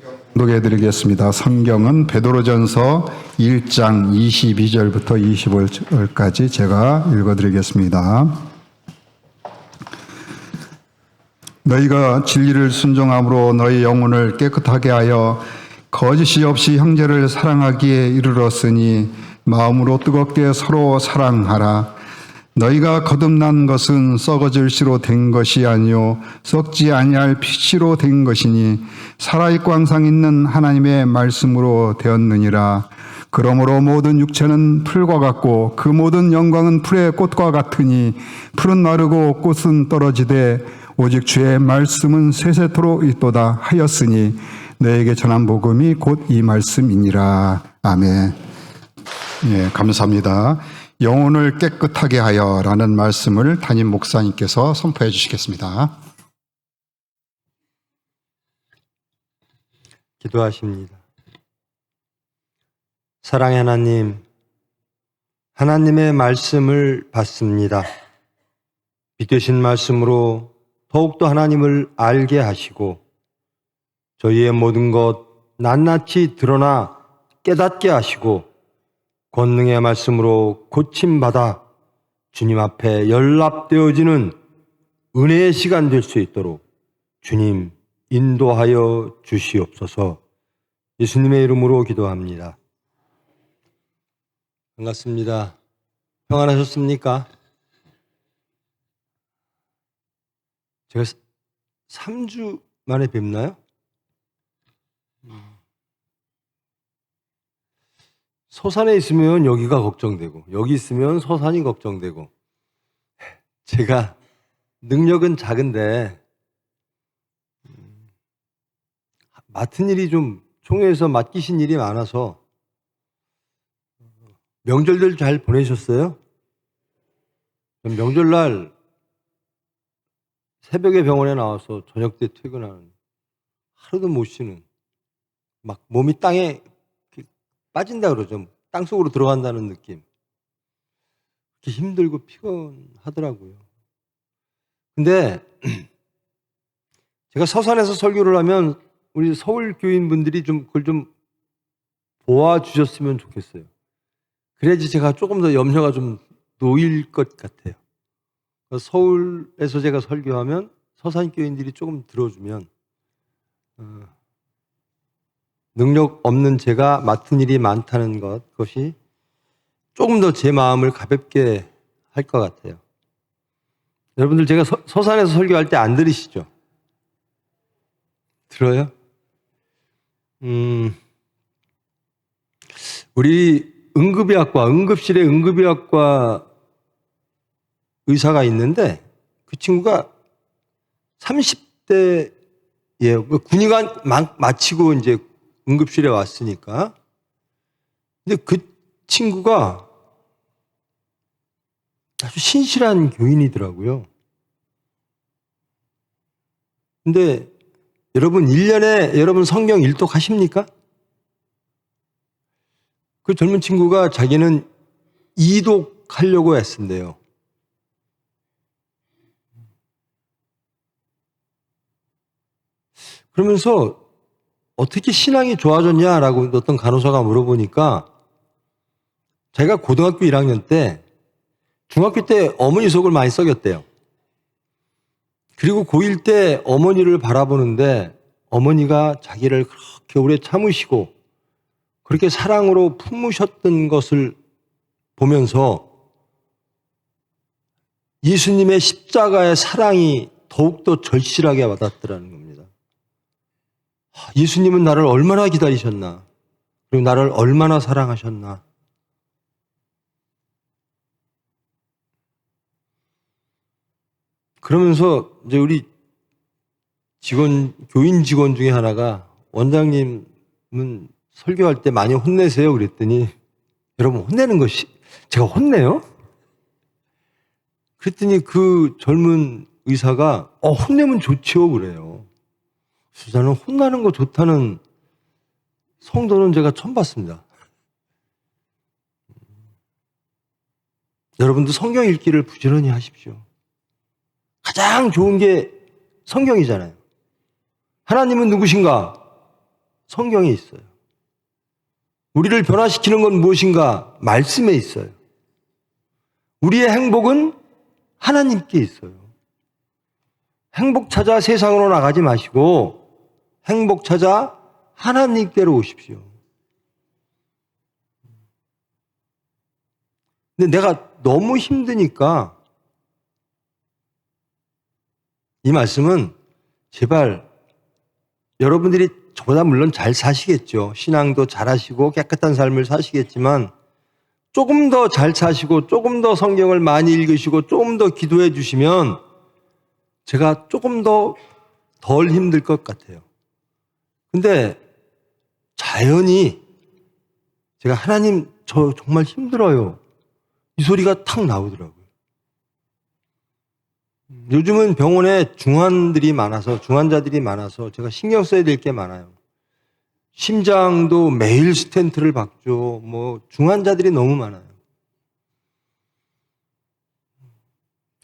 봉독해 드리겠습니다. 성경은 베드로전서 1장 22절부터 25절까지 제가 읽어 드리겠습니다. 너희가 진리를 순종함으로 너희 영혼을 깨끗하게 하여 거짓이 없이 형제를 사랑하기에 이르렀으니 마음으로 뜨겁게 서로 사랑하라. 너희가 거듭난 것은 썩어질 씨로 된 것이 아니요 썩지 아니할 피씨로 된 것이니 살아있고 항상 있는 하나님의 말씀으로 되었느니라. 그러므로 모든 육체는 풀과 같고 그 모든 영광은 풀의 꽃과 같으니 풀은 마르고 꽃은 떨어지되 오직 주의 말씀은 세세토록 있도다 하였으니 너에게 전한 복음이 곧 이 말씀이니라. 아멘. 예, 감사합니다. 영혼을 깨끗하게 하여 라는 말씀을 담임 목사님께서 선포해 주시겠습니다. 기도하십니다. 사랑의 하나님, 하나님의 말씀을 받습니다. 빛되신 말씀으로 더욱더 하나님을 알게 하시고 저희의 모든 것 낱낱이 드러나 깨닫게 하시고 권능의 말씀으로 고침받아 주님 앞에 연락되어지는 은혜의 시간 될 수 있도록 주님 인도하여 주시옵소서. 예수님의 이름으로 기도합니다. 반갑습니다. 평안하셨습니까? 제가 3주 만에 뵙나요? 서산에 있으면 여기가 걱정되고 여기 있으면 서산이 걱정되고 제가 능력은 작은데 맡은 일이 좀 총회에서 맡기신 일이 많아서 명절들 잘 보내셨어요? 명절날 새벽에 병원에 나와서 저녁 때 퇴근하는 하루도 못 쉬는 막 몸이 땅에 빠진다 그러죠. 땅속으로 들어간다는 느낌. 그렇게 힘들고 피곤하더라고요. 근데 제가 서산에서 설교를 하면 우리 서울 교인분들이 좀 그걸 좀 도와주셨으면 좋겠어요. 그래야지 제가 조금 더 염려가 좀 놓일 것 같아요. 서울에서 제가 설교하면 서산 교인들이 조금 들어주면 능력 없는 제가 맡은 일이 많다는 그것이 조금 더 제 마음을 가볍게 할 것 같아요. 여러분들 제가 서산에서 설교할 때 안 들으시죠? 들어요? 우리 응급실에 응급의학과 의사가 있는데 그 친구가 30대예요. 군의관 마치고 이제 응급실에 왔으니까. 근데 그 친구가 아주 신실한 교인이더라고요. 근데 여러분 1년에 여러분 성경 일독 하십니까? 그 젊은 친구가 자기는 2독 하려고 했는데요. 그러면서 어떻게 신앙이 좋아졌냐라고 어떤 간호사가 물어보니까 자기가 고등학교 1학년 때 중학교 때 어머니 속을 많이 썩였대요. 그리고 고1 때 어머니를 바라보는데 어머니가 자기를 그렇게 오래 참으시고 그렇게 사랑으로 품으셨던 것을 보면서 예수님의 십자가의 사랑이 더욱더 절실하게 와닿더라는 겁니다. 예수님은 나를 얼마나 기다리셨나, 그리고 나를 얼마나 사랑하셨나. 그러면서 이제 우리 교인 직원 중에 하나가 원장님은 설교할 때 많이 혼내세요 그랬더니 여러분 혼내는 것이 제가 혼내요? 그랬더니 그 젊은 의사가 혼내면 좋지요 그래요. 저는 혼나는 거 좋다는 성도는 제가 처음 봤습니다. 여러분도 성경 읽기를 부지런히 하십시오. 가장 좋은 게 성경이잖아요. 하나님은 누구신가? 성경에 있어요. 우리를 변화시키는 건 무엇인가? 말씀에 있어요. 우리의 행복은 하나님께 있어요. 행복 찾아 세상으로 나가지 마시고 행복 찾아 하나님께로 오십시오. 근데 내가 너무 힘드니까 이 말씀은 제발 여러분들이 저보다 물론 잘 사시겠죠. 신앙도 잘하시고 깨끗한 삶을 사시겠지만 조금 더 잘 사시고 조금 더 성경을 많이 읽으시고 조금 더 기도해 주시면 제가 조금 더 덜 힘들 것 같아요. 근데 자연히 제가 하나님 저 정말 힘들어요. 이 소리가 탁 나오더라고요. 요즘은 병원에 중환자들이 많아서 제가 신경 써야 될 게 많아요. 심장도 매일 스텐트를 박죠. 중환자들이 너무 많아요.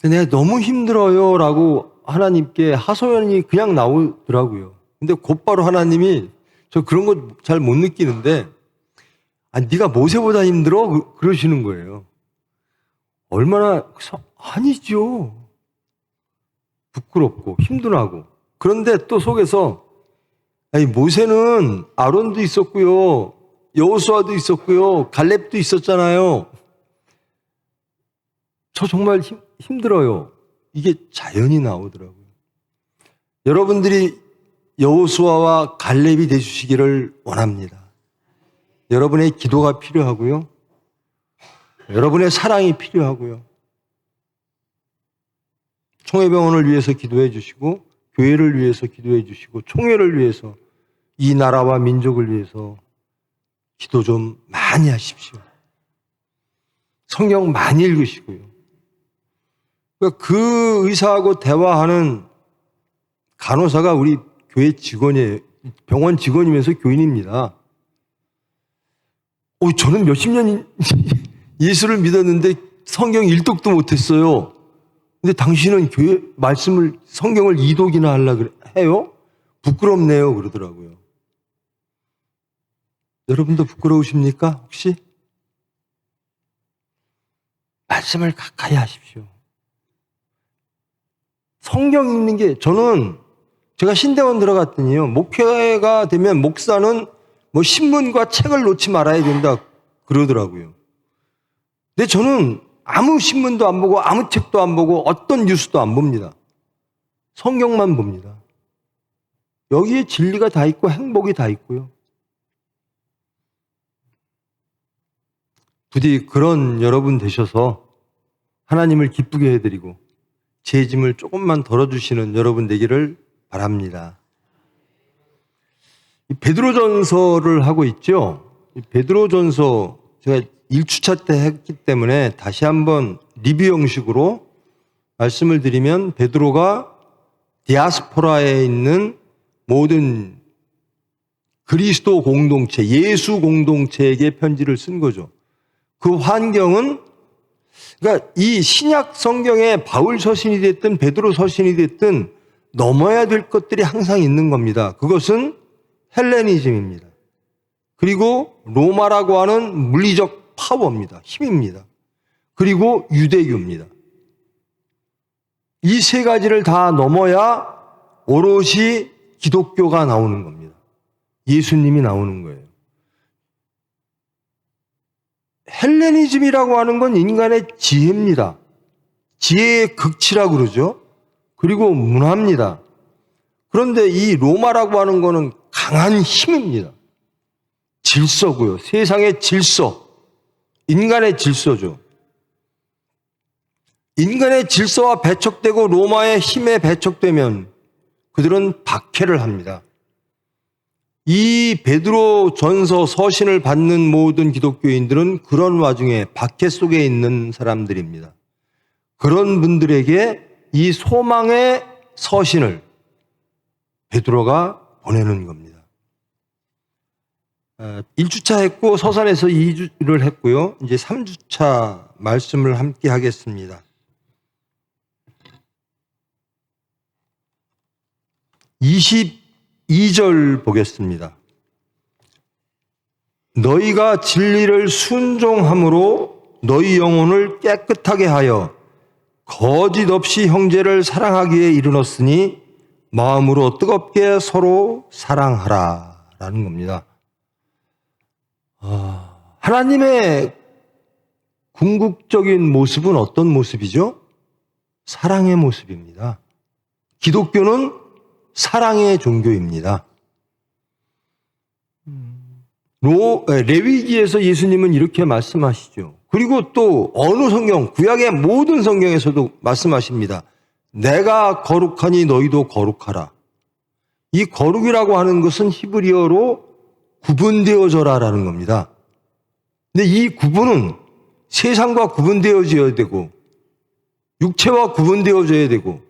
근데 내가 너무 힘들어요 라고 하나님께 하소연이 그냥 나오더라고요. 근데 곧바로 하나님이 저 그런 거 잘 못 느끼는데 네가 모세보다 힘들어? 그러시는 거예요. 얼마나 아니죠. 부끄럽고 힘들하고. 그런데 또 속에서 모세는 아론도 있었고요. 여호수아도 있었고요. 갈렙도 있었잖아요. 저 정말 힘들어요. 이게 자연히 나오더라고요. 여러분들이 여호수아와 갈렙이 되주시기를 원합니다. 여러분의 기도가 필요하고요. 여러분의 사랑이 필요하고요. 총회병원을 위해서 기도해 주시고 교회를 위해서 기도해 주시고 총회를 위해서 이 나라와 민족을 위해서 기도 좀 많이 하십시오. 성경 많이 읽으시고요. 그 의사하고 대화하는 간호사가 우리 교회 직원이에요. 병원 직원이면서 교인입니다. 저는 몇십 년 예수를 믿었는데 성경 일독도 못했어요. 근데 당신은 교회 말씀을 성경을 이독이나 하려고 해요? 부끄럽네요 그러더라고요. 여러분도 부끄러우십니까 혹시? 말씀을 가까이 하십시오. 성경 읽는 게 제가 신대원 들어갔더니요. 목회가 되면 목사는 신문과 책을 놓지 말아야 된다 그러더라고요. 근데 저는 아무 신문도 안 보고 아무 책도 안 보고 어떤 뉴스도 안 봅니다. 성경만 봅니다. 여기에 진리가 다 있고 행복이 다 있고요. 부디 그런 여러분 되셔서 하나님을 기쁘게 해드리고 제 짐을 조금만 덜어주시는 여러분 되기를 바랍니다. 베드로전서를 하고 있죠. 베드로전서 제가 1주차 때 했기 때문에 다시 한번 리뷰 형식으로 말씀을 드리면 베드로가 디아스포라에 있는 모든 그리스도 공동체, 예수 공동체에게 편지를 쓴 거죠. 그 환경은 그러니까 이 신약 성경에 바울 서신이 됐든 베드로 서신이 됐든 넘어야 될 것들이 항상 있는 겁니다. 그것은 헬레니즘입니다. 그리고 로마라고 하는 물리적 파워입니다. 힘입니다. 그리고 유대교입니다. 이 세 가지를 다 넘어야 오롯이 기독교가 나오는 겁니다. 예수님이 나오는 거예요. 헬레니즘이라고 하는 건 인간의 지혜입니다. 지혜의 극치라고 그러죠. 그리고 문화입니다. 그런데 이 로마라고 하는 거는 강한 힘입니다. 질서고요. 세상의 질서, 인간의 질서죠. 인간의 질서와 배척되고 로마의 힘에 배척되면 그들은 박해를 합니다. 이 베드로 전서 서신을 받는 모든 기독교인들은 그런 와중에 박해 속에 있는 사람들입니다. 그런 분들에게 이 소망의 서신을 베드로가 보내는 겁니다. 1주차 했고 서산에서 2주를 했고요. 이제 3주차 말씀을 함께 하겠습니다. 22절 보겠습니다. 너희가 진리를 순종함으로 너희 영혼을 깨끗하게 하여 거짓 없이 형제를 사랑하기에 이르렀으니 마음으로 뜨겁게 서로 사랑하라 라는 겁니다. 하나님의 궁극적인 모습은 어떤 모습이죠? 사랑의 모습입니다. 기독교는 사랑의 종교입니다. 레위기에서 예수님은 이렇게 말씀하시죠. 그리고 또 어느 성경, 구약의 모든 성경에서도 말씀하십니다. 내가 거룩하니 너희도 거룩하라. 이 거룩이라고 하는 것은 히브리어로 구분되어져라라는 겁니다. 근데 이 구분은 세상과 구분되어져야 되고 육체와 구분되어져야 되고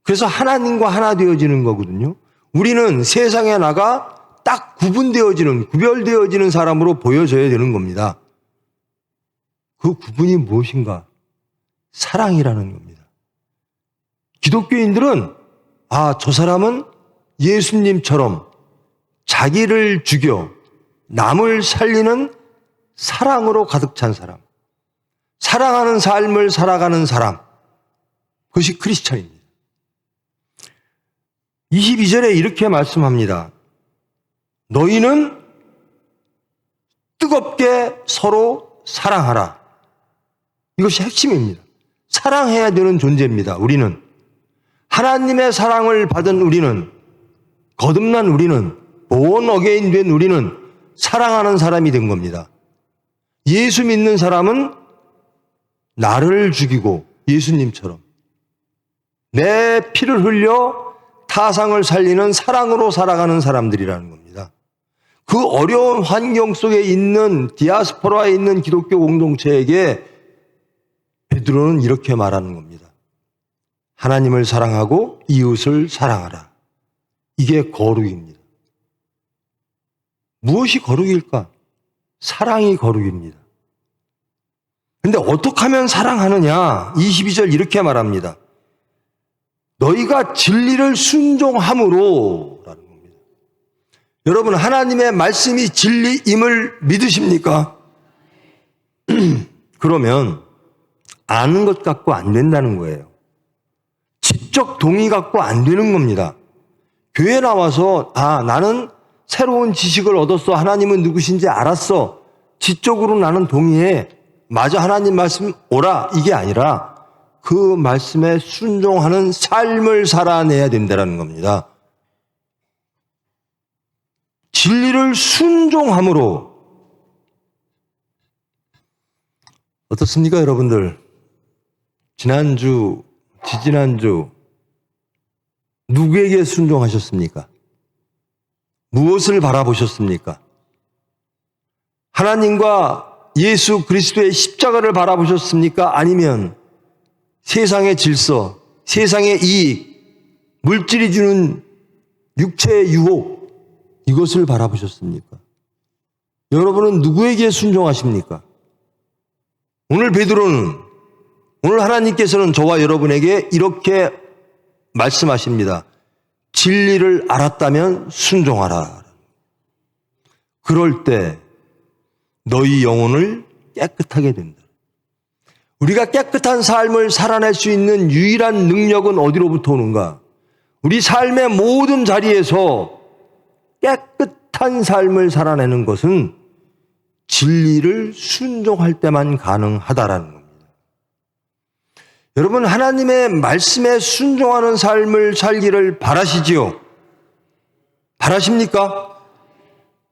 그래서 하나님과 하나 되어지는 거거든요. 우리는 세상에 나가 딱 구별되어지는 사람으로 보여져야 되는 겁니다. 그 구분이 무엇인가? 사랑이라는 겁니다. 기독교인들은 저 사람은 예수님처럼 자기를 죽여 남을 살리는 사랑으로 가득 찬 사람, 사랑하는 삶을 살아가는 사람, 그것이 크리스찬입니다. 22절에 이렇게 말씀합니다. 너희는 뜨겁게 서로 사랑하라. 이것이 핵심입니다. 사랑해야 되는 존재입니다. 우리는 하나님의 사랑을 받은 우리는, 거듭난 우리는, born again 된 우리는 사랑하는 사람이 된 겁니다. 예수 믿는 사람은 나를 죽이고 예수님처럼 내 피를 흘려 타상을 살리는 사랑으로 살아가는 사람들이라는 겁니다. 그 어려운 환경 속에 있는 디아스포라에 있는 기독교 공동체에게 베드로는 이렇게 말하는 겁니다. 하나님을 사랑하고 이웃을 사랑하라. 이게 거룩입니다. 무엇이 거룩일까? 사랑이 거룩입니다. 그런데 어떻게 하면 사랑하느냐? 22절 이렇게 말합니다. 너희가 진리를 순종함으로 라는 겁니다. 여러분, 하나님의 말씀이 진리임을 믿으십니까? 그러면 아는 것 갖고 안 된다는 거예요. 지적 동의 갖고 안 되는 겁니다. 교회 나와서 나는 새로운 지식을 얻었어. 하나님은 누구신지 알았어. 지적으로 나는 동의해. 맞아, 하나님 말씀 오라. 이게 아니라 그 말씀에 순종하는 삶을 살아내야 된다는 겁니다. 진리를 순종함으로. 어떻습니까, 여러분들? 지난주, 지지난주 누구에게 순종하셨습니까? 무엇을 바라보셨습니까? 하나님과 예수 그리스도의 십자가를 바라보셨습니까? 아니면 세상의 질서, 세상의 이익, 물질이 주는 육체의 유혹, 이것을 바라보셨습니까? 여러분은 누구에게 순종하십니까? 오늘 오늘 하나님께서는 저와 여러분에게 이렇게 말씀하십니다. 진리를 알았다면 순종하라. 그럴 때 너희 영혼을 깨끗하게 된다. 우리가 깨끗한 삶을 살아낼 수 있는 유일한 능력은 어디로부터 오는가? 우리 삶의 모든 자리에서 깨끗한 삶을 살아내는 것은 진리를 순종할 때만 가능하다라는 겁니다. 여러분, 하나님의 말씀에 순종하는 삶을 살기를 바라시지요? 바라십니까?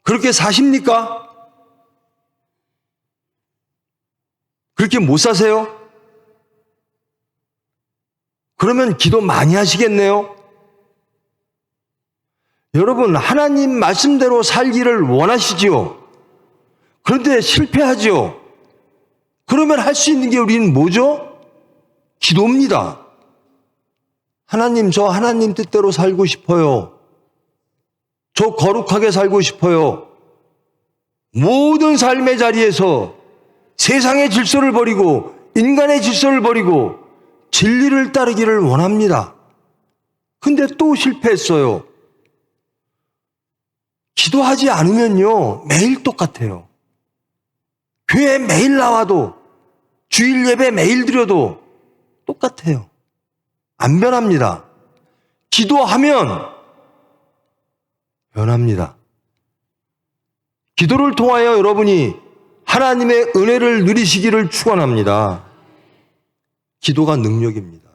그렇게 사십니까? 그렇게 못 사세요? 그러면 기도 많이 하시겠네요? 여러분, 하나님 말씀대로 살기를 원하시지요? 그런데 실패하지요? 그러면 할 수 있는 게 우리는 뭐죠? 기도입니다. 하나님, 저 하나님 뜻대로 살고 싶어요. 저 거룩하게 살고 싶어요. 모든 삶의 자리에서 세상의 질서를 버리고 인간의 질서를 버리고 진리를 따르기를 원합니다. 근데 또 실패했어요. 기도하지 않으면요, 매일 똑같아요. 교회 매일 나와도, 주일 예배 매일 드려도 똑같아요. 안 변합니다. 기도하면 변합니다. 기도를 통하여 여러분이 하나님의 은혜를 누리시기를 축원합니다. 기도가 능력입니다.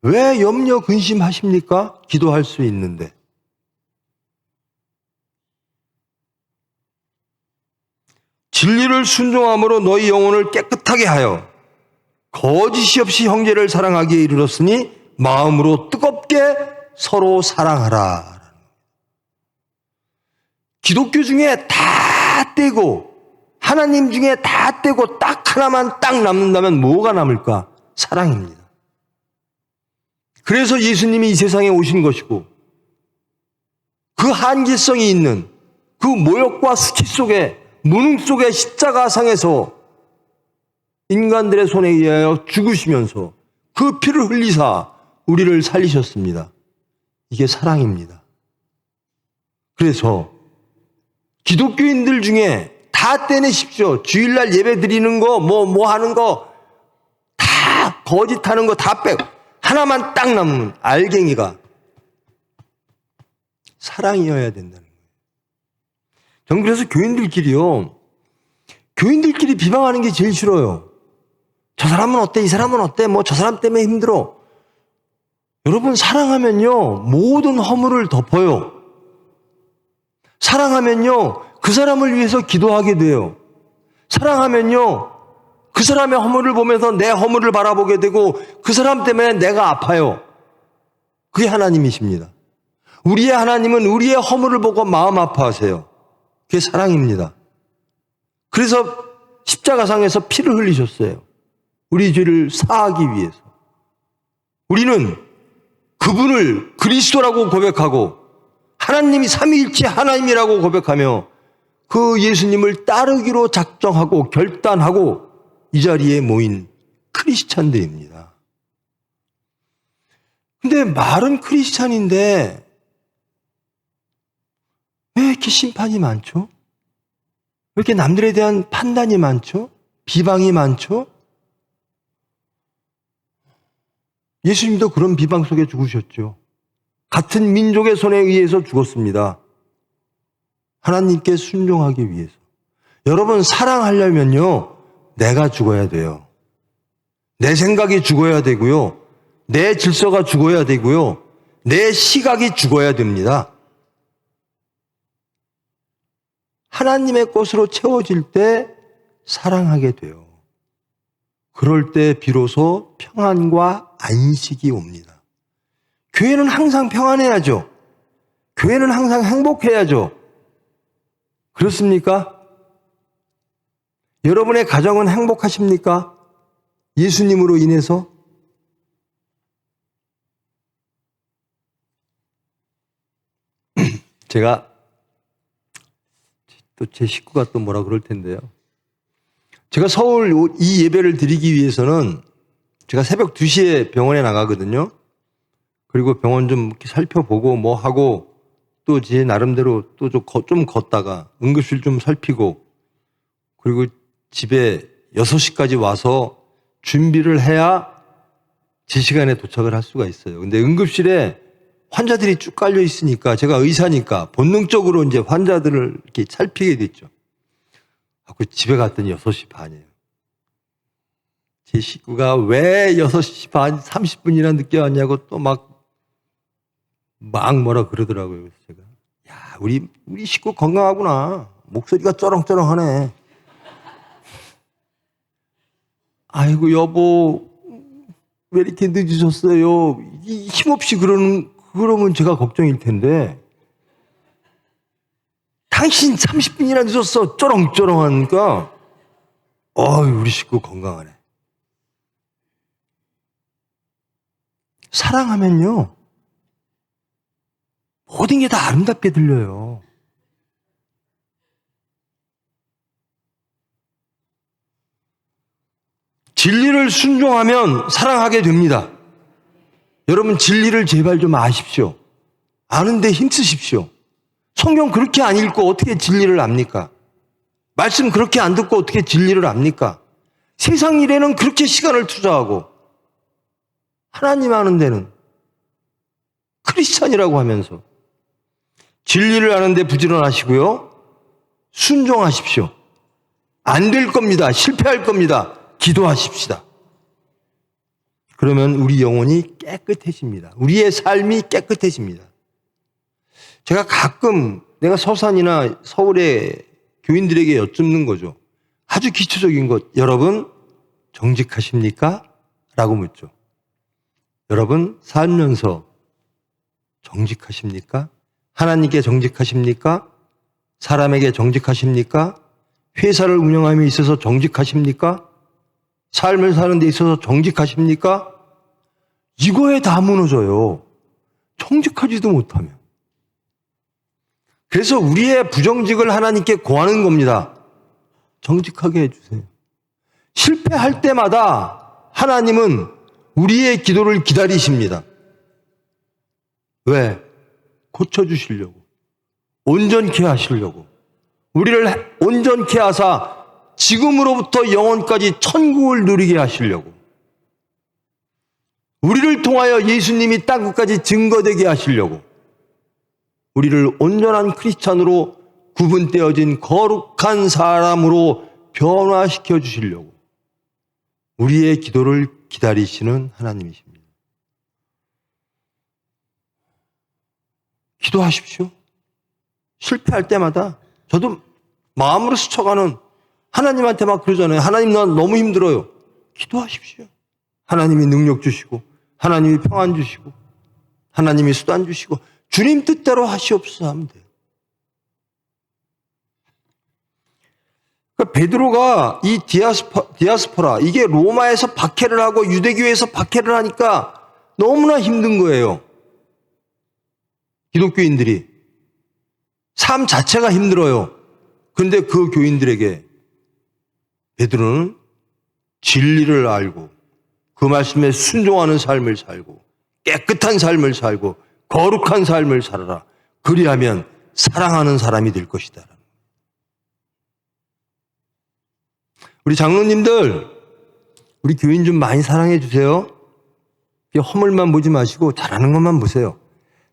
왜 염려 근심하십니까? 기도할 수 있는데. 진리를 순종함으로 너희 영혼을 깨끗하게 하여 거짓이 없이 형제를 사랑하기에 이르렀으니 마음으로 뜨겁게 서로 사랑하라. 기독교 중에 다 떼고 하나님 중에 다 떼고 딱 하나만 딱 남는다면 뭐가 남을까? 사랑입니다. 그래서 예수님이 이 세상에 오신 것이고 그 한계성이 있는 그 모욕과 수치 속에 무능 속에 십자가상에서 인간들의 손에 의하여 죽으시면서 그 피를 흘리사 우리를 살리셨습니다. 이게 사랑입니다. 그래서 기독교인들 중에 다 떼내십시오. 주일날 예배 드리는 거, 뭐 하는 거, 다 거짓하는 거 다 빼고 하나만 딱 남는 알갱이가 사랑이어야 된다는 거예요. 전 그래서 교인들끼리 비방하는 게 제일 싫어요. 저 사람은 어때? 이 사람은 어때? 뭐 저 사람 때문에 힘들어. 여러분, 사랑하면요, 모든 허물을 덮어요. 사랑하면요, 그 사람을 위해서 기도하게 돼요. 사랑하면요, 그 사람의 허물을 보면서 내 허물을 바라보게 되고 그 사람 때문에 내가 아파요. 그게 하나님이십니다. 우리의 하나님은 우리의 허물을 보고 마음 아파하세요. 그게 사랑입니다. 그래서 십자가상에서 피를 흘리셨어요. 우리 죄를 사하기 위해서. 우리는 그분을 그리스도라고 고백하고 하나님이 삼위일체 하나님이라고 고백하며 그 예수님을 따르기로 작정하고 결단하고 이 자리에 모인 크리스찬들입니다. 근데 말은 크리스찬인데 왜 이렇게 심판이 많죠? 왜 이렇게 남들에 대한 판단이 많죠? 비방이 많죠? 예수님도 그런 비방 속에 죽으셨죠. 같은 민족의 손에 의해서 죽었습니다. 하나님께 순종하기 위해서. 여러분, 사랑하려면요, 내가 죽어야 돼요. 내 생각이 죽어야 되고요. 내 질서가 죽어야 되고요. 내 시각이 죽어야 됩니다. 하나님의 것으로 채워질 때 사랑하게 돼요. 그럴 때 비로소 평안과 안식이 옵니다. 교회는 항상 평안해야죠. 교회는 항상 행복해야죠. 그렇습니까? 여러분의 가정은 행복하십니까? 예수님으로 인해서? 제가 또 제 식구가 또 뭐라 그럴 텐데요. 제가 서울 이 예배를 드리기 위해서는 제가 새벽 2시에 병원에 나가거든요. 그리고 병원 좀 이렇게 살펴보고 뭐 하고 또 제 나름대로 또 좀 걷다가 응급실 좀 살피고 그리고 집에 6시까지 와서 준비를 해야 제 시간에 도착을 할 수가 있어요. 근데 응급실에 환자들이 쭉 깔려 있으니까 제가 의사니까 본능적으로 이제 환자들을 이렇게 살피게 됐죠. 그 집에 갔더니 6시 반이에요. 제 식구가 왜 6시 반 30분이나 늦게 왔냐고 또 막 뭐라 그러더라고요. 그래서 제가 야, 우리 식구 건강하구나. 목소리가 쩌렁쩌렁하네. 아이고 여보 왜 이렇게 늦으셨어요? 힘없이 그러면 제가 걱정일 텐데 당신 30분이나 늦었어. 쩌렁쩌렁하니까 우리 식구 건강하네. 사랑하면요 모든 게 다 아름답게 들려요. 진리를 순종하면 사랑하게 됩니다. 여러분 진리를 제발 좀 아십시오. 아는데 힘쓰십시오. 성경 그렇게 안 읽고 어떻게 진리를 압니까? 말씀 그렇게 안 듣고 어떻게 진리를 압니까? 세상 일에는 그렇게 시간을 투자하고 하나님 아는 데는 크리스찬이라고 하면서 진리를 아는데 부지런하시고요. 순종하십시오. 안 될 겁니다. 실패할 겁니다. 기도하십시다. 그러면 우리 영혼이 깨끗해집니다. 우리의 삶이 깨끗해집니다. 제가 가끔 내가 서산이나 서울의 교인들에게 여쭙는 거죠. 아주 기초적인 것. 여러분 정직하십니까? 라고 묻죠. 여러분 살면서 정직하십니까? 하나님께 정직하십니까? 사람에게 정직하십니까? 회사를 운영함에 있어서 정직하십니까? 삶을 사는 데 있어서 정직하십니까? 이거에 다 무너져요. 정직하지도 못하면. 그래서 우리의 부정직을 하나님께 고하는 겁니다. 정직하게 해주세요. 실패할 때마다 하나님은 우리의 기도를 기다리십니다. 왜? 고쳐주시려고. 온전케 하시려고. 우리를 온전케 하사 지금으로부터 영원까지 천국을 누리게 하시려고. 우리를 통하여 예수님이 땅끝까지 증거되게 하시려고. 우리를 온전한 크리스찬으로 구분되어진 거룩한 사람으로 변화시켜 주시려고 우리의 기도를 기다리시는 하나님이십니다. 기도하십시오. 실패할 때마다 저도 마음으로 스쳐가는 하나님한테 막 그러잖아요. 하나님 난 너무 힘들어요. 기도하십시오. 하나님이 능력 주시고 하나님이 평안 주시고 하나님이 수단 주시고 주님 뜻대로 하시옵소서 하면 돼요. 그러니까 베드로가 이 디아스포라 이게 로마에서 박해를 하고 유대교에서 박해를 하니까 너무나 힘든 거예요. 기독교인들이 삶 자체가 힘들어요. 그런데 그 교인들에게 베드로는 진리를 알고 그 말씀에 순종하는 삶을 살고 깨끗한 삶을 살고 거룩한 삶을 살아라. 그리하면 사랑하는 사람이 될 것이다. 우리 장로님들, 우리 교인 좀 많이 사랑해 주세요. 허물만 보지 마시고 잘하는 것만 보세요.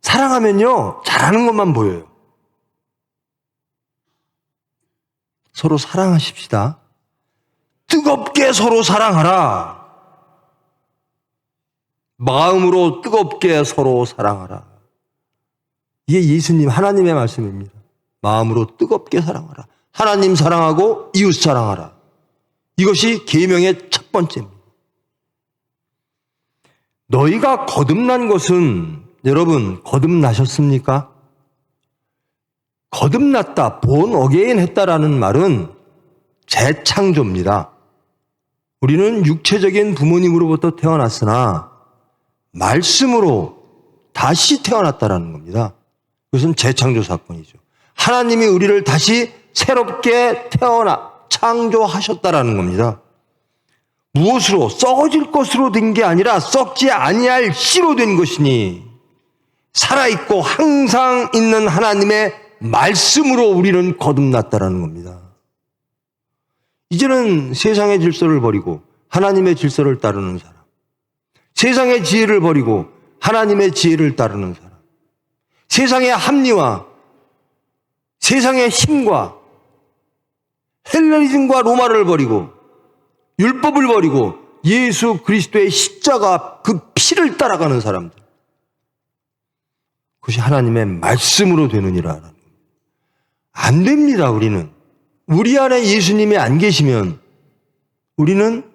사랑하면요, 잘하는 것만 보여요. 서로 사랑하십시다. 뜨겁게 서로 사랑하라. 마음으로 뜨겁게 서로 사랑하라. 이게 예수님, 하나님의 말씀입니다. 마음으로 뜨겁게 사랑하라. 하나님 사랑하고 이웃 사랑하라. 이것이 계명의 첫 번째입니다. 너희가 거듭난 것은 여러분 거듭나셨습니까? 거듭났다, 본 어게인 했다라는 말은 재창조입니다. 우리는 육체적인 부모님으로부터 태어났으나 말씀으로 다시 태어났다라는 겁니다. 그것은 재창조 사건이죠. 하나님이 우리를 다시 새롭게 창조하셨다라는 겁니다. 무엇으로? 썩어질 것으로 된 게 아니라 썩지 아니할 씨로 된 것이니 살아있고 항상 있는 하나님의 말씀으로 우리는 거듭났다라는 겁니다. 이제는 세상의 질서를 버리고 하나님의 질서를 따르는 사람, 세상의 지혜를 버리고 하나님의 지혜를 따르는 사람, 세상의 합리화, 세상의 힘과 헬레니즘과 로마를 버리고 율법을 버리고 예수 그리스도의 십자가 그 피를 따라가는 사람들, 그것이 하나님의 말씀으로 되느니라. 안 됩니다. 우리 안에 예수님이 안 계시면 우리는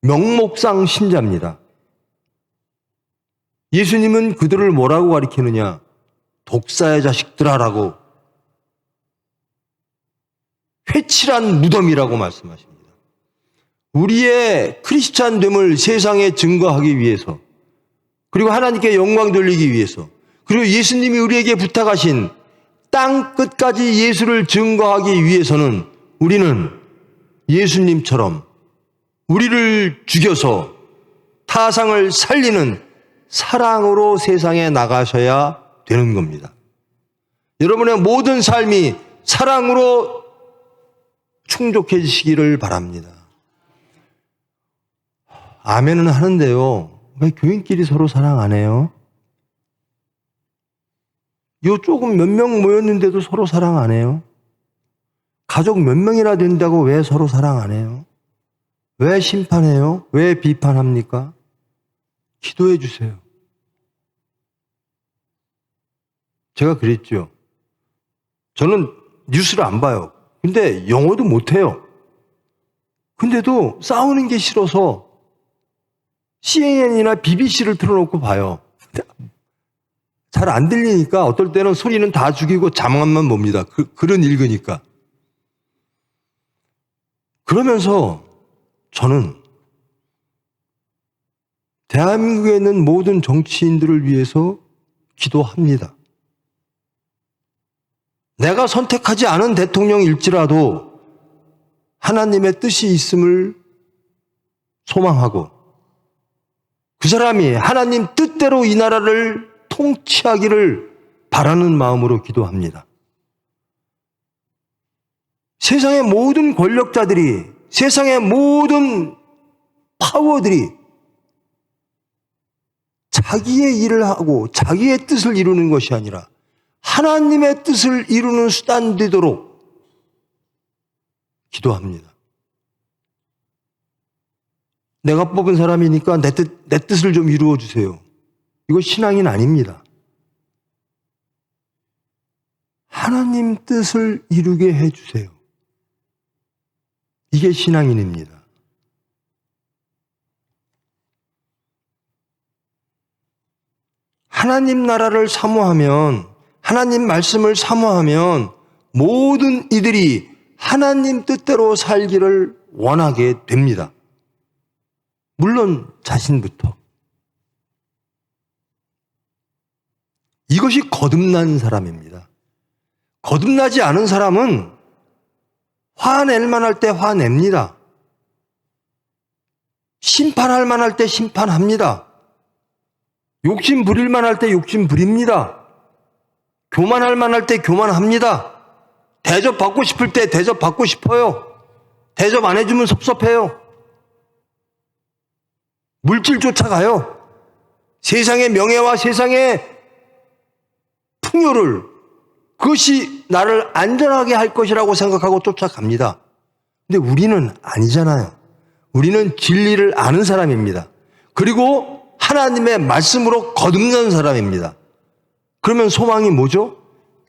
명목상 신자입니다. 예수님은 그들을 뭐라고 가리키느냐? 독사의 자식들아라고, 회칠한 무덤이라고 말씀하십니다. 우리의 크리스찬됨을 세상에 증거하기 위해서, 그리고 하나님께 영광 돌리기 위해서, 그리고 예수님이 우리에게 부탁하신 땅 끝까지 예수를 증거하기 위해서는 우리는 예수님처럼 우리를 죽여서 타상을 살리는 사랑으로 세상에 나가셔야 되는 겁니다. 여러분의 모든 삶이 사랑으로 충족해지시기를 바랍니다. 아멘은 하는데요. 왜 교인끼리 서로 사랑 안 해요? 요 조금 몇 명 모였는데도 서로 사랑 안 해요? 가족 몇 명이나 된다고 왜 서로 사랑 안 해요? 왜 심판해요? 왜 비판합니까? 기도해 주세요. 제가 그랬죠. 저는 뉴스를 안 봐요. 근데 영어도 못해요. 근데도 싸우는 게 싫어서 CNN이나 BBC를 틀어놓고 봐요. 잘 안 들리니까 어떨 때는 소리는 다 죽이고 자막만 봅니다. 글은 읽으니까. 그러면서 저는 대한민국에 있는 모든 정치인들을 위해서 기도합니다. 내가 선택하지 않은 대통령일지라도 하나님의 뜻이 있음을 소망하고 그 사람이 하나님 뜻대로 이 나라를 통치하기를 바라는 마음으로 기도합니다. 세상의 모든 권력자들이, 세상의 모든 파워들이 자기의 일을 하고 자기의 뜻을 이루는 것이 아니라 하나님의 뜻을 이루는 수단 되도록 기도합니다. 내가 뽑은 사람이니까 내 뜻을 좀 이루어 주세요. 이거 신앙인 아닙니다. 하나님 뜻을 이루게 해 주세요. 이게 신앙인입니다. 하나님 나라를 사모하면, 하나님 말씀을 사모하면 모든 이들이 하나님 뜻대로 살기를 원하게 됩니다. 물론 자신부터. 이것이 거듭난 사람입니다. 거듭나지 않은 사람은 화낼 만할 때 화냅니다. 심판할 만할 때 심판합니다. 욕심 부릴 만할 때 욕심 부립니다. 교만할 만할 때 교만합니다. 대접받고 싶을 때 대접받고 싶어요. 대접 안 해주면 섭섭해요. 물질 쫓아가요. 세상의 명예와 세상의 풍요를, 그것이 나를 안전하게 할 것이라고 생각하고 쫓아갑니다. 근데 우리는 아니잖아요. 우리는 진리를 아는 사람입니다. 그리고 하나님의 말씀으로 거듭난 사람입니다. 그러면 소망이 뭐죠?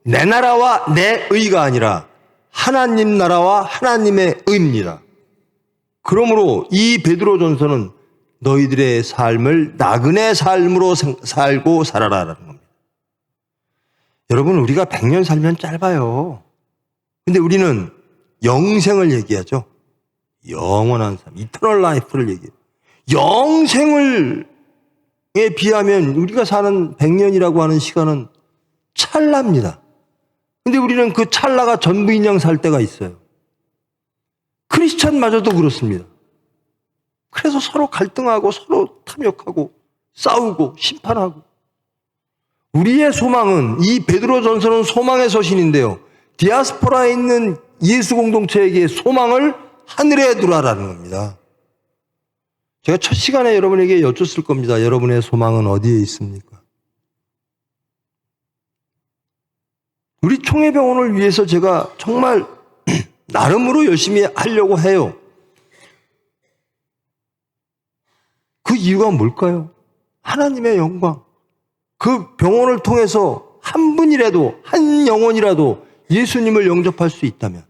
내 나라와 내 의가 아니라 하나님 나라와 하나님의 의입니다. 그러므로 이 베드로전서는 너희들의 삶을 나그네 삶으로 살고 살아라라는 겁니다. 여러분, 우리가 100년 살면 짧아요. 근데 우리는 영생을 얘기하죠. 영원한 삶, 이터널 라이프를 얘기해요. 영생을 에 비하면 우리가 사는 100년이라고 하는 시간은 찰나입니다. 근데 우리는 그 찰나가 전부인 양 살 때가 있어요. 크리스찬마저도 그렇습니다. 그래서 서로 갈등하고 서로 탐욕하고 싸우고 심판하고. 우리의 소망은, 이 베드로전서는 소망의 서신인데요, 디아스포라에 있는 예수 공동체에게 소망을 하늘에 두라라는 겁니다. 제가 첫 시간에 여러분에게 여쭙을 겁니다. 여러분의 소망은 어디에 있습니까? 우리 총회병원을 위해서 제가 정말 나름으로 열심히 하려고 해요. 그 이유가 뭘까요? 하나님의 영광. 그 병원을 통해서 한 분이라도, 한 영혼이라도 예수님을 영접할 수 있다면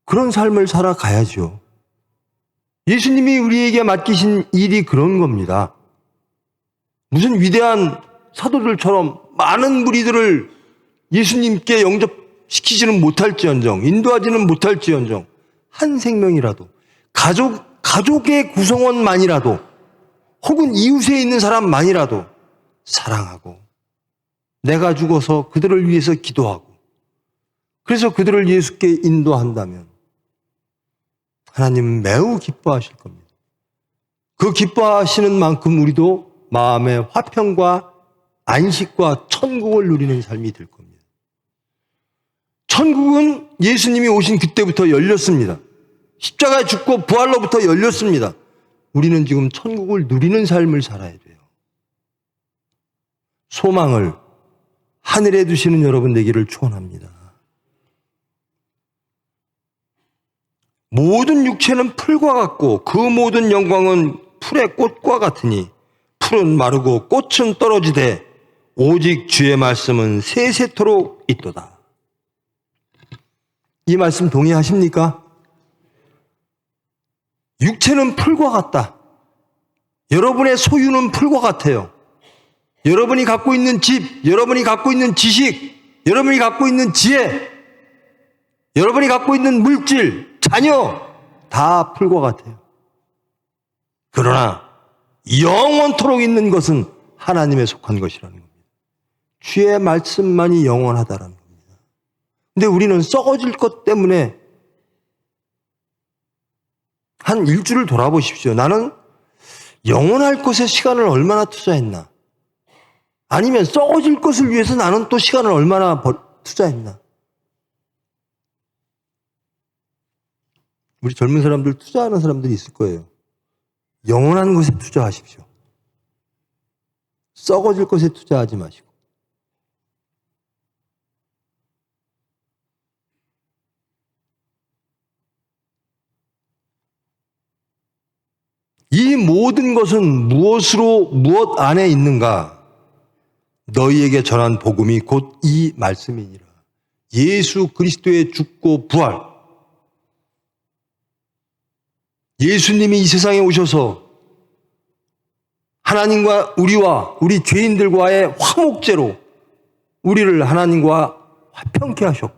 그런 삶을 살아가야죠. 예수님이 우리에게 맡기신 일이 그런 겁니다. 무슨 위대한 사도들처럼 많은 무리들을 예수님께 영접시키지는 못할지언정, 인도하지는 못할지언정, 한 생명이라도, 가족의 구성원만이라도, 혹은 이웃에 있는 사람만이라도 사랑하고, 내가 죽어서 그들을 위해서 기도하고, 그래서 그들을 예수께 인도한다면 하나님은 매우 기뻐하실 겁니다. 그 기뻐하시는 만큼 우리도 마음의 화평과 안식과 천국을 누리는 삶이 될 겁니다. 천국은 예수님이 오신 그때부터 열렸습니다. 십자가에 죽고 부활로부터 열렸습니다. 우리는 지금 천국을 누리는 삶을 살아야 돼요. 소망을 하늘에 두시는 여러분 되기를 축원합니다. 모든 육체는 풀과 같고 그 모든 영광은 풀의 꽃과 같으니 풀은 마르고 꽃은 떨어지되 오직 주의 말씀은 세세토록 있도다. 이 말씀 동의하십니까? 육체는 풀과 같다. 여러분의 소유는 풀과 같아요. 여러분이 갖고 있는 집, 여러분이 갖고 있는 지식, 여러분이 갖고 있는 지혜, 여러분이 갖고 있는 물질, 자녀 다 풀과 같아요. 그러나 영원토록 있는 것은 하나님에 속한 것이라는 겁니다. 주의 말씀만이 영원하다라는 겁니다. 근데 우리는 썩어질 것 때문에 한 일주를 돌아보십시오. 나는 영원할 것에 시간을 얼마나 투자했나? 아니면 썩어질 것을 위해서 나는 또 시간을 얼마나 투자했나? 우리 젊은 사람들 투자하는 사람들이 있을 거예요. 영원한 것에 투자하십시오. 썩어질 것에 투자하지 마시고. 이 모든 것은 무엇 안에 있는가? 너희에게 전한 복음이 곧 이 말씀이니라. 예수 그리스도의 죽고 부활. 예수님이 이 세상에 오셔서 하나님과 우리 죄인들과의 화목제로 우리를 하나님과 화평케 하셨고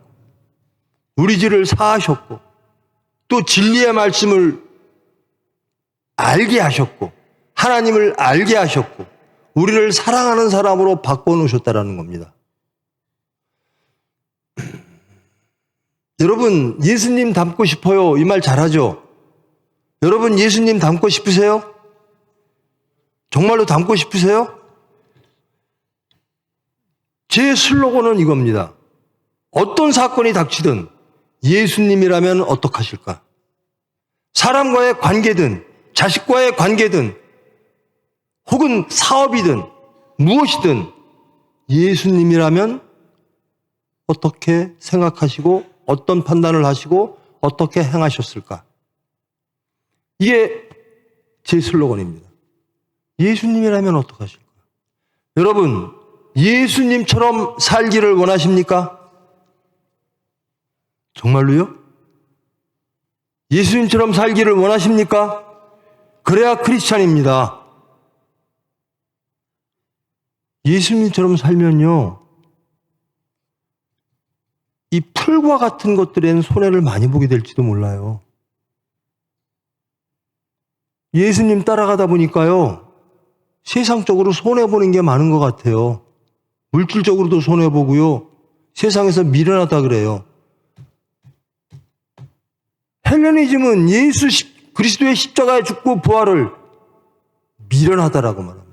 우리 죄를 사하셨고 또 진리의 말씀을 알게 하셨고 하나님을 알게 하셨고 우리를 사랑하는 사람으로 바꿔놓으셨다는 겁니다. 여러분 예수님 닮고 싶어요? 이 말 잘하죠? 여러분 예수님 닮고 싶으세요? 정말로 닮고 싶으세요? 제 슬로건은 이겁니다. 어떤 사건이 닥치든 예수님이라면 어떡하실까? 사람과의 관계든 자식과의 관계든 혹은 사업이든 무엇이든 예수님이라면 어떻게 생각하시고 어떤 판단을 하시고 어떻게 행하셨을까? 이게 제 슬로건입니다. 예수님이라면 어떡하실까? 여러분, 예수님처럼 살기를 원하십니까? 정말로요? 예수님처럼 살기를 원하십니까? 그래야 크리스찬입니다. 예수님처럼 살면요, 이 풀과 같은 것들에는 손해를 많이 보게 될지도 몰라요. 예수님 따라가다 보니까요, 세상적으로 손해보는 게 많은 것 같아요. 물질적으로도 손해보고요, 세상에서 미련하다 그래요. 헬레니즘은 예수 그리스도의 십자가에 죽고 부활을 미련하다라고 말합니다.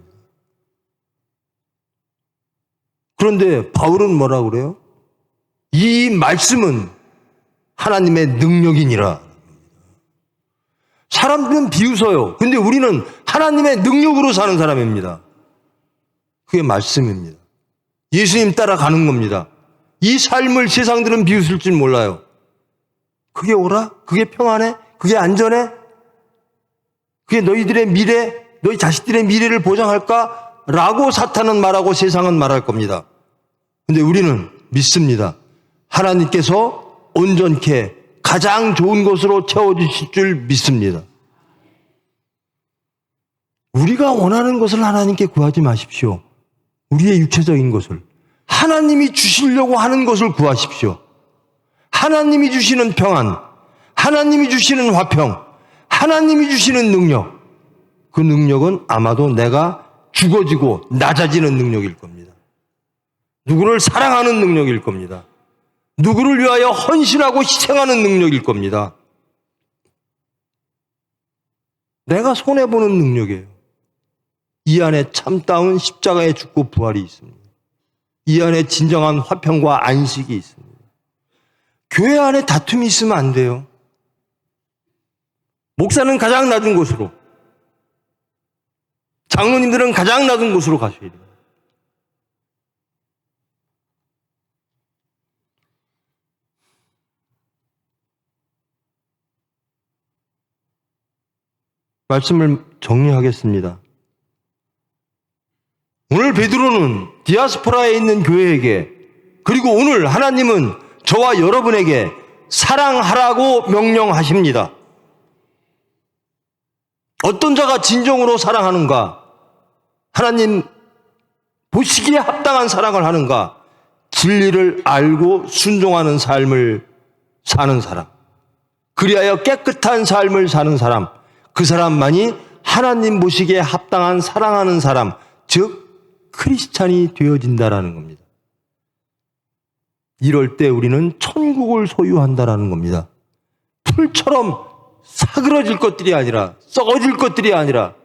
그런데 바울은 뭐라고 그래요? 이 말씀은 하나님의 능력이니라. 사람들은 비웃어요. 근데 우리는 하나님의 능력으로 사는 사람입니다. 그게 말씀입니다. 예수님 따라가는 겁니다. 이 삶을 세상들은 비웃을 줄 몰라요. 그게 옳아? 그게 평안해? 그게 안전해? 그게 너희들의 미래, 너희 자식들의 미래를 보장할까? 라고 사탄은 말하고 세상은 말할 겁니다. 근데 우리는 믿습니다. 하나님께서 온전케 가장 좋은 것으로 채워주실 줄 믿습니다. 우리가 원하는 것을 하나님께 구하지 마십시오. 우리의 육체적인 것을. 하나님이 주시려고 하는 것을 구하십시오. 하나님이 주시는 평안, 하나님이 주시는 화평, 하나님이 주시는 능력. 그 능력은 아마도 내가 죽어지고 낮아지는 능력일 겁니다. 누구를 사랑하는 능력일 겁니다. 누구를 위하여 헌신하고 희생하는 능력일 겁니다. 내가 손해보는 능력이에요. 이 안에 참다운 십자가의 죽고 부활이 있습니다. 이 안에 진정한 화평과 안식이 있습니다. 교회 안에 다툼이 있으면 안 돼요. 목사는 가장 낮은 곳으로, 장로님들은 가장 낮은 곳으로 가셔야 돼요. 말씀을 정리하겠습니다. 오늘 베드로는 디아스포라에 있는 교회에게, 그리고 오늘 하나님은 저와 여러분에게 사랑하라고 명령하십니다. 어떤 자가 진정으로 사랑하는가? 하나님 보시기에 합당한 사랑을 하는가? 진리를 알고 순종하는 삶을 사는 사람, 그리하여 깨끗한 삶을 사는 사람, 그 사람만이 하나님 보시기에 합당한 사랑하는 사람, 즉 크리스찬이 되어진다라는 겁니다. 이럴 때 우리는 천국을 소유한다라는 겁니다. 풀처럼 사그러질 것들이 아니라, 썩어질 것들이 아니라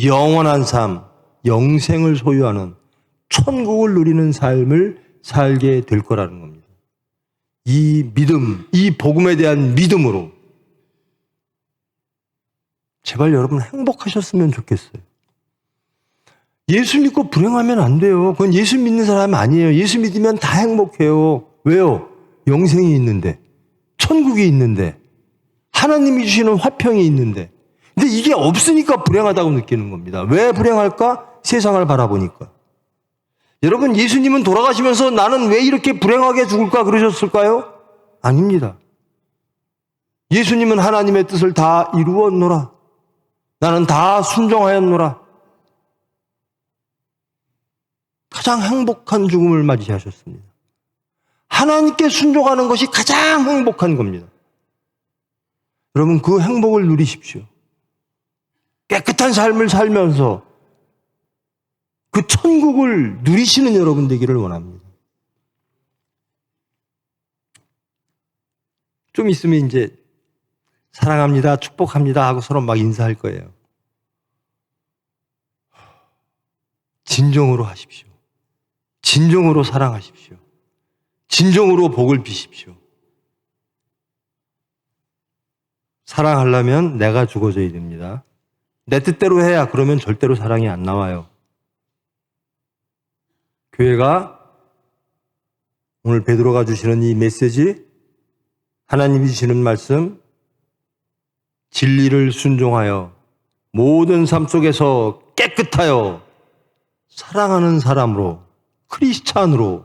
영원한 삶, 영생을 소유하는 천국을 누리는 삶을 살게 될 거라는 겁니다. 이 믿음, 이 복음에 대한 믿음으로 제발 여러분 행복하셨으면 좋겠어요. 예수 믿고 불행하면 안 돼요. 그건 예수 믿는 사람 아니에요. 예수 믿으면 다 행복해요. 왜요? 영생이 있는데, 천국이 있는데, 하나님이 주시는 화평이 있는데. 근데 이게 없으니까 불행하다고 느끼는 겁니다. 왜 불행할까? 세상을 바라보니까. 여러분, 예수님은 돌아가시면서 나는 왜 이렇게 불행하게 죽을까 그러셨을까요? 아닙니다. 예수님은 하나님의 뜻을 다 이루었노라. 나는 다 순종하였노라. 가장 행복한 죽음을 맞이하셨습니다. 하나님께 순종하는 것이 가장 행복한 겁니다. 여러분, 그 행복을 누리십시오. 깨끗한 삶을 살면서 그 천국을 누리시는 여러분 되기를 원합니다. 좀 있으면 이제 사랑합니다, 축복합니다 하고 서로 막 인사할 거예요. 진정으로 하십시오. 진정으로 사랑하십시오. 진정으로 복을 비십시오. 사랑하려면 내가 죽어져야 됩니다. 내 뜻대로 해야 그러면 절대로 사랑이 안 나와요. 교회가 오늘 베드로가 주시는 이 메시지, 하나님이 주시는 말씀, 진리를 순종하여 모든 삶 속에서 깨끗하여 사랑하는 사람으로, 크리스찬으로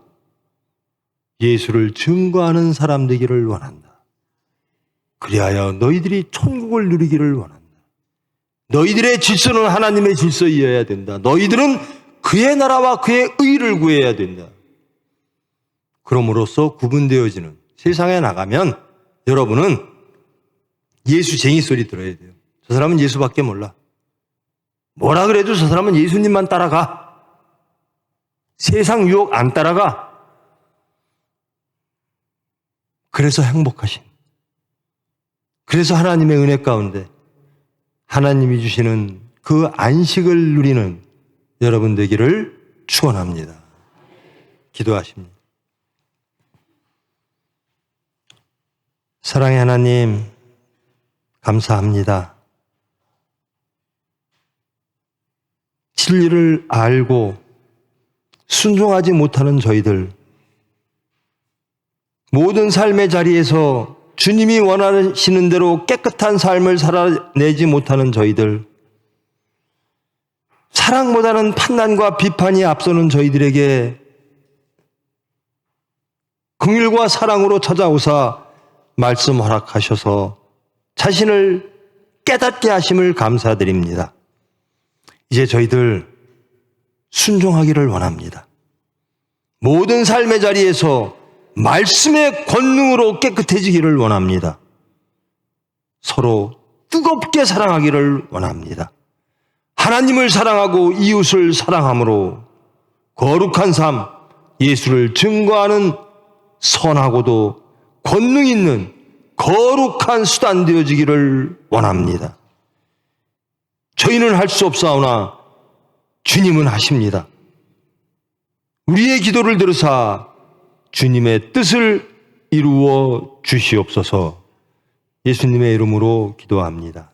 예수를 증거하는 사람 되기를 원한다. 그리하여 너희들이 천국을 누리기를 원한다. 너희들의 질서는 하나님의 질서이어야 된다. 너희들은 그의 나라와 그의 의를 구해야 된다. 그럼으로써 구분되어지는 세상에 나가면 여러분은 예수쟁이 소리 들어야 돼요. 저 사람은 예수밖에 몰라. 뭐라 그래도 저 사람은 예수님만 따라가. 세상 유혹 안 따라가. 그래서 행복하신, 그래서 하나님의 은혜 가운데 하나님이 주시는 그 안식을 누리는 여러분 되기를 축원합니다. 기도하십니다. 사랑의 하나님, 감사합니다. 진리를 알고 순종하지 못하는 저희들, 모든 삶의 자리에서 주님이 원하시는 대로 깨끗한 삶을 살아내지 못하는 저희들, 사랑보다는 판단과 비판이 앞서는 저희들에게 긍휼과 사랑으로 찾아오사 말씀 허락하셔서 자신을 깨닫게 하심을 감사드립니다. 이제 저희들 순종하기를 원합니다. 모든 삶의 자리에서 말씀의 권능으로 깨끗해지기를 원합니다. 서로 뜨겁게 사랑하기를 원합니다. 하나님을 사랑하고 이웃을 사랑함으로 거룩한 삶, 예수를 증거하는 선하고도 권능 있는 거룩한 수단 되어지기를 원합니다. 저희는 할 수 없사오나 주님은 하십니다. 우리의 기도를 들으사 주님의 뜻을 이루어 주시옵소서. 예수님의 이름으로 기도합니다.